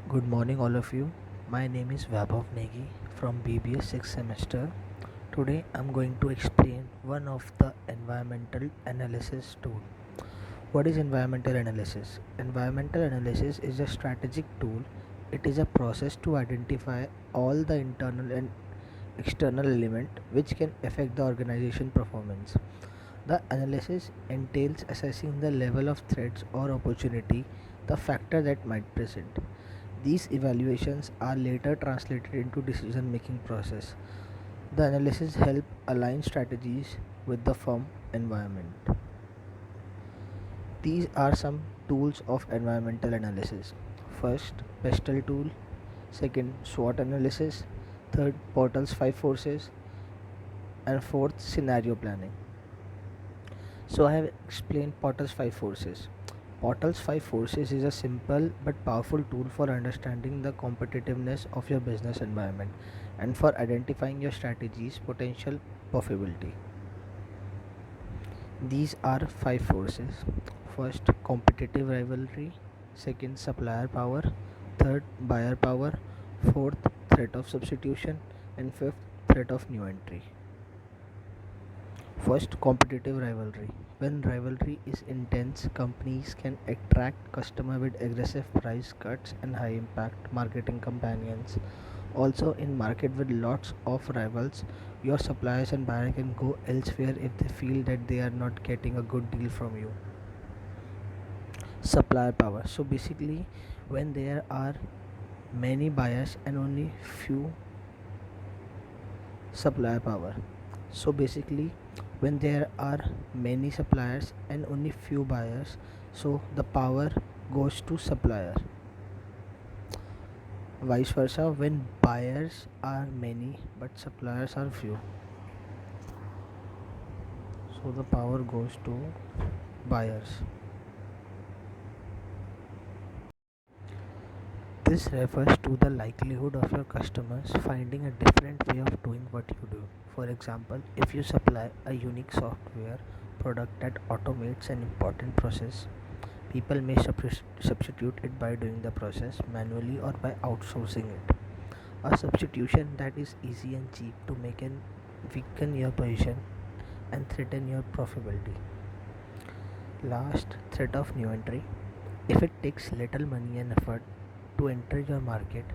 Good morning, all of you. My name is Vaibhav Negi from BBS 6th semester. Today, I'm going to explain one of the environmental analysis tool. What is environmental analysis? Environmental analysis is a strategic tool. It is a process to identify all the internal and external element which can affect the organization performance. The analysis entails assessing the level of threats or opportunity, the factor that might present. These evaluations are later translated into decision making process. The analysis help align strategies with the firm environment. These are some tools of environmental analysis. First, PESTEL tool. Second, SWOT analysis. Third, Portal's 5 forces. And fourth, scenario planning. So I have explained Portal's 5 forces. Portal's 5 forces is a simple but powerful tool for understanding the competitiveness of your business environment and for identifying your strategies' potential profitability. These are 5 forces. First, competitive rivalry. Second, supplier power. Third, buyer power. Fourth, threat of substitution. And fifth, threat of new entry. First, competitive rivalry. When rivalry is intense, companies can attract customers with aggressive price cuts and high impact marketing campaigns. Also, in market with lots of rivals, your suppliers and buyers can go elsewhere if they feel that they are not getting a good deal from you. Supplier power. So basically, when there are many buyers and only few supplier power. So basically, when there are many suppliers and only few buyers, so the power goes to supplier. Vice versa, when buyers are many but suppliers are few, so the power goes to buyers. This refers to the likelihood of your customers finding a different way of doing what you do. For example, if you supply a unique software product that automates an important process, people may substitute it by doing the process manually or by outsourcing it. A substitution that is easy and cheap to make can weaken your position and threaten your profitability. Last, threat of new entry. If it takes little money and effort to enter your market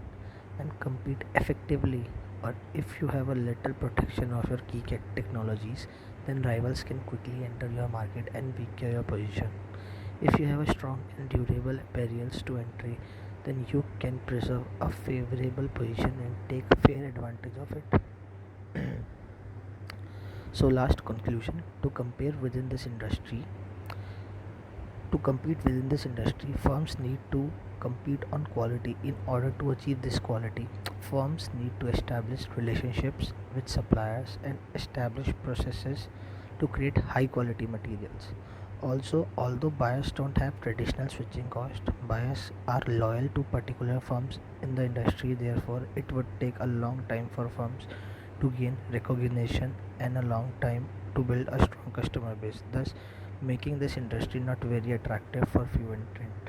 and compete effectively, or if you have a little protection of your key technologies, then rivals can quickly enter your market and weaken your position. If you have a strong and durable barriers to entry, then you can preserve a favorable position and take fair advantage of it. So last conclusion, to compete within this industry, firms need to compete on quality. In order to achieve this quality, firms need to establish relationships with suppliers and establish processes to create high quality materials. Also, although buyers don't have traditional switching cost, buyers are loyal to particular firms in the industry. Therefore, it would take a long time for firms to gain recognition and a long time to build a strong customer base, thus making this industry not very attractive for few entrants.